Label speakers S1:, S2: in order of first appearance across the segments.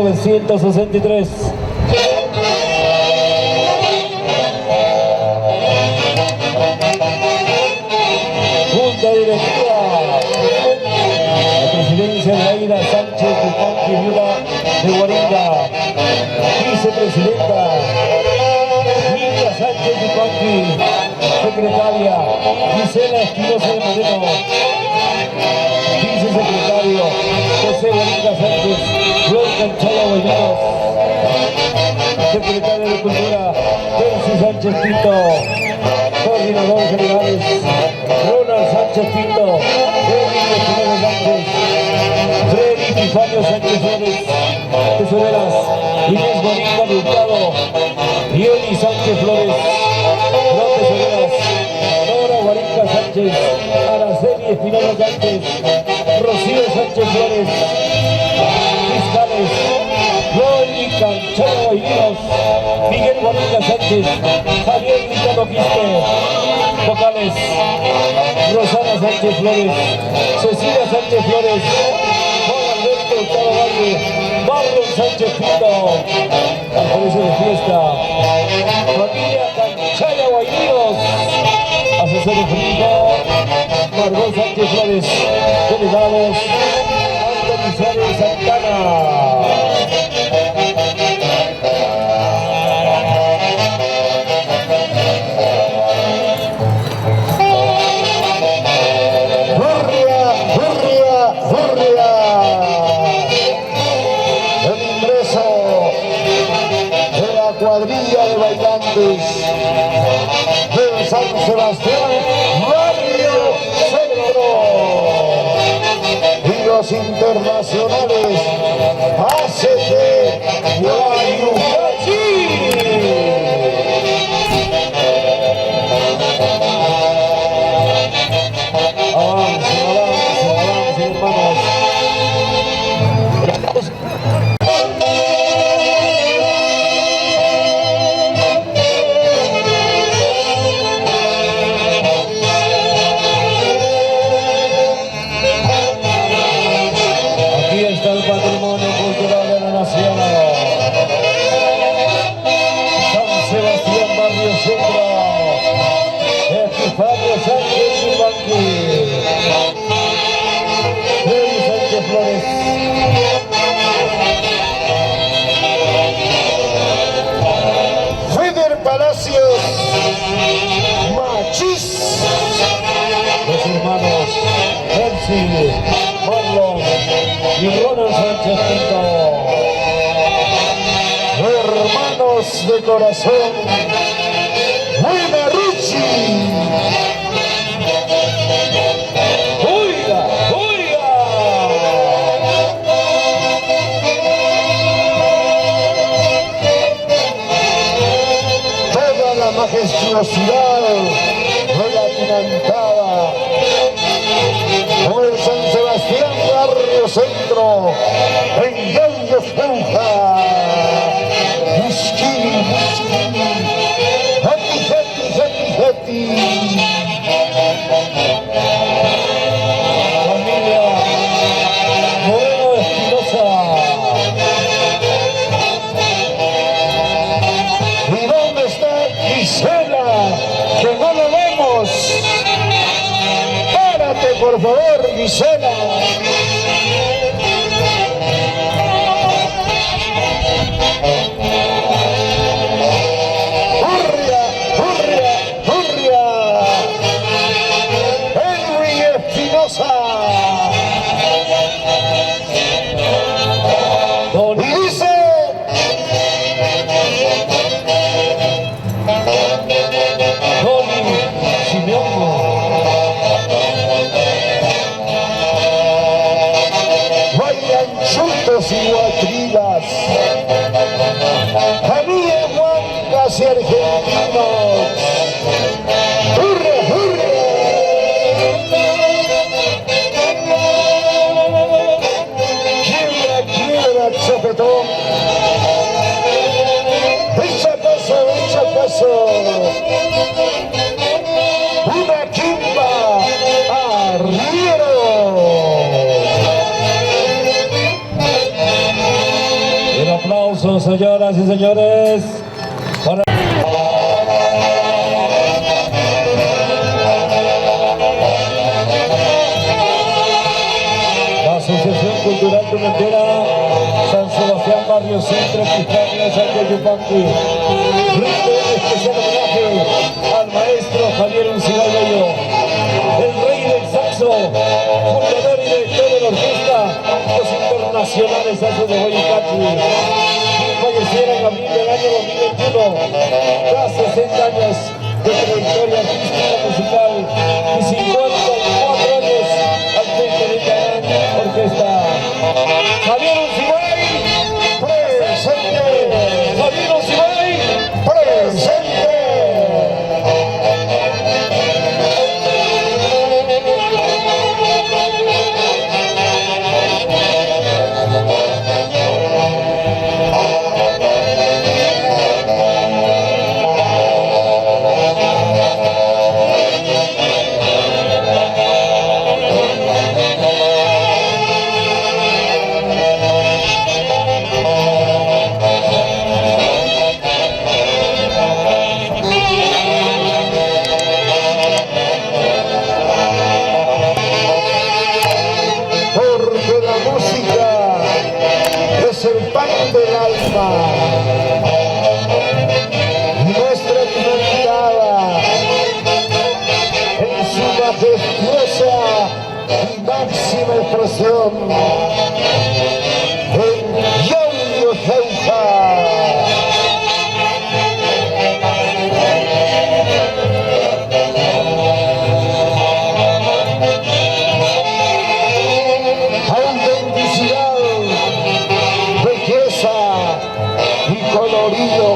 S1: 1963. Junta directiva. La presidencia de Aida Sánchez Tupanqui, viuda de Guaringa. Vicepresidenta Lidia Sánchez Tupanqui. Secretaria Gisela Espinosa de Moreno. Vicesecretario José Guaringa Sánchez. Flor Canchaya Guayinos. Secretario de Cultura Percy Sánchez Pinto. Coordinador generales Ronald Sánchez Pinto. Freddy Espinosa Sánchez. Freddy Epifanio Sánchez Flores. Tesoreras Inés Guaringa Hurtado. Yeli Sánchez Flores. No tesoreras Nora Guaringa Sánchez. Araceli Espinosa Sánchez. Rocío Sánchez Flores. Fiscales Loli Canchaya Guayinos. Miguel Guaringa Sánchez. Javier Gritano Quispe. Vocales Rosana Sánchez Flores. Cecilia Sánchez Flores. Juan Alberto Hurtado Valle. Marlon Sánchez Pinto. Aparece de fiesta familia Canchaya Guayinos. Asesor jurídico Margot Sánchez Flores. Delegados Antonio Suárez Santana.
S2: Cuadrilla de bailantes de San Sebastián, Barrio Centro, y los internacionales ACT Guayucachi.
S1: Avance, hermanos.
S2: Feder Palacios, Machis.
S1: Los hermanos Percy, Marlon y Ronald Sánchez Pinto.
S2: Hermanos de corazón, Buena Ruchi.
S1: ¡Oiga! ¡Oiga!
S2: Toda la majestuosidad de la Tinantada con el San Sebastián Barrio Centro en Gallo Esponja. Muskini, Hati, Hati, Hati, Hati.
S1: Familia Moreno Espinosa.
S2: ¿Y dónde está Gisela? Que no lo vemos. Párate, por favor, Gisela. ¡Hurria, hurria, hurria! Henry Espinosa.
S1: Don
S2: Y dice...
S1: Tony Simeón.
S2: Bailan chutos y guatrilas, había huancas y argentinos. ¡Hurra, hurra! Quiebra, quiebra, chapetón. Echa paso, echa paso. Una quimba, arriero.
S1: El aplauso, señoras y señores, para la Asociación Cultural Pimentera, San Sebastián, Barrio Centro, Epifanio, San Yupanqui. Rinde un especial homenaje al maestro Javier Uncibello, el rey del saxo, fundador y director de la orquesta Los Internacionales Saxos de Boyacá, quien falleciera en abril del año 2021, tras 60 años de trayectoria artística musical y 54 años al frente de esta gran orquesta. Javier Uncibello, presente. Javier Uncibello, presente.
S2: Porque la música es el pan del alma. Nuestra divinidad en su majestuosa y máxima expresión en Yauyo Ceuta. Autenticidad, belleza y colorido.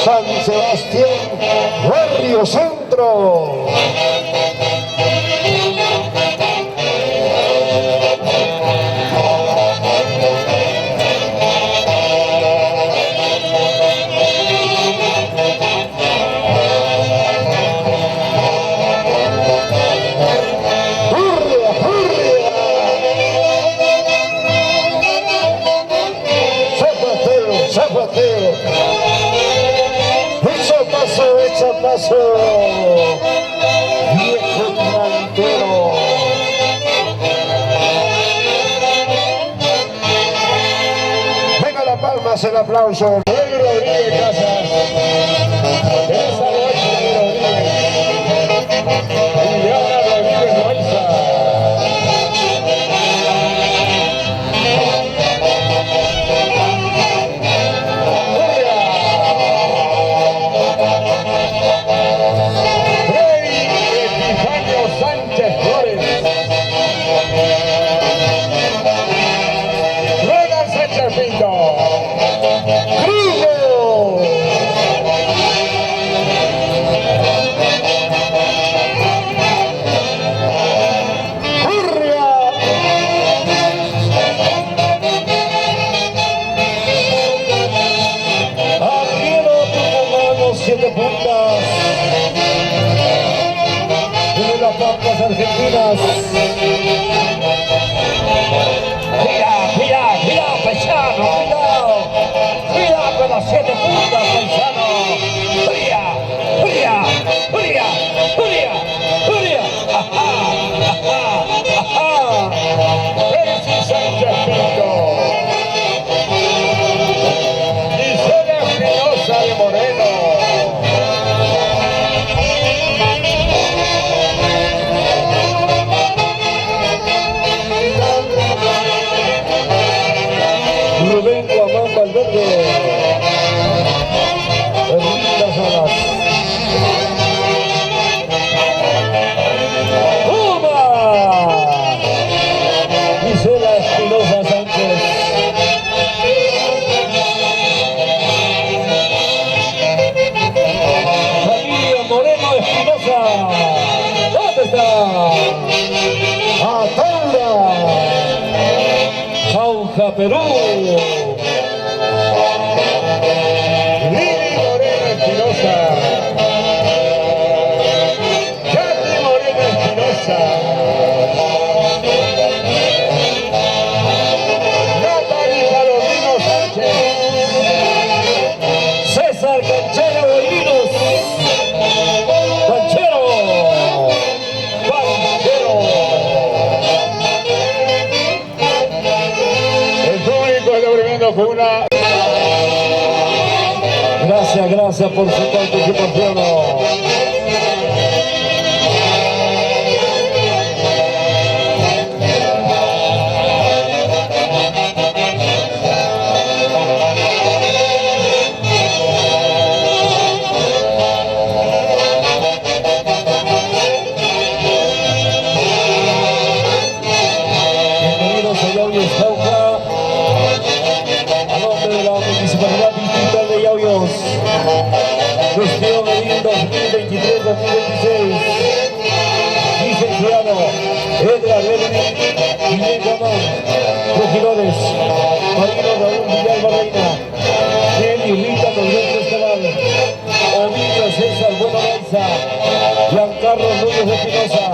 S2: San Sebastián, Barrio Centro. ¡Hurria, hurria! ¡Zapatero, zapatero! ¡Echa paso! ¡Viejo delantero! Venga la palma, el aplauso.
S1: Rodrigo Rodríguez Casas, Teresa Loaiza Rodríguez, Liliana Rodríguez Loaiza. Rey Epifanio Sánchez Flores, Ronald Sánchez Pinto.
S2: ¡Grillo! ¡Hurria!
S1: Arriero Tucumano, 7 puntas. De las Pampas Argentinas. Cuidado, paisano, cuidado con las 7 puntas, paisano. Ajá. Percy Sánchez Pinto. Gisela Espinosa de Moreno. Rubén Guamán Valverde, Erlinda Salas. ¡Toma! Gisela Espinosa Sánchez. Familia Moreno Espinosa. ¿Dónde está?
S2: ¡Ataula!
S1: Jauja, Perú. Lili Moreno Espinosa. Katy Moreno Espinosa. Natalie Palomino
S2: terminando con una...
S1: Gracias, gracias por su participación. Bienvenidos a Yauyos Jauja, a nombre de la Municipalidad Distrital de Yauyos. Gestión Edil 2023-2026. Licenciado Edgar Levin, Miguel Gamán, regidores Marino Raúl Villalba Reina, Nelly Rita Noviembre Escobar, Ovidio César Bueno Raiza, Giancarlo Núñez de Espinosa,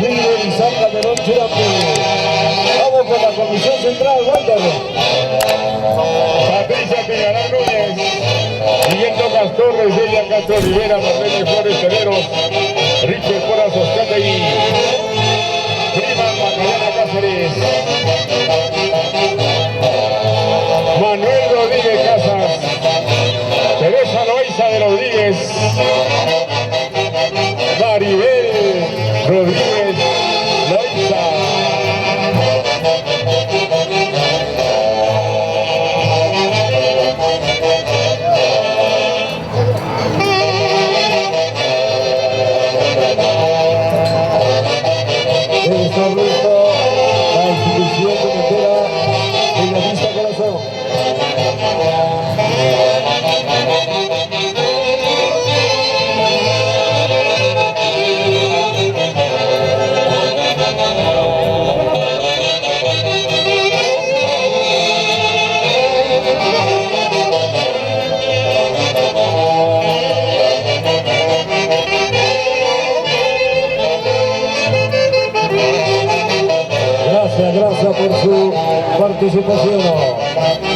S1: River Isaac Calderón Churapi. Vamos con la comisión central, Walter.
S2: Patricia Peñarán Núñez, siguiendo Castorres, Delia Castro Rivera, Marlene Flores Tereros, Richard Coras Oscate y Prima Magdalena Cáceres, Manuel Rodríguez Casas, Teresa Loaiza de Rodríguez, Maribel Rodríguez Loaiza.
S1: Está listo la institución cometera en la pista corazón. Gracias por su participación.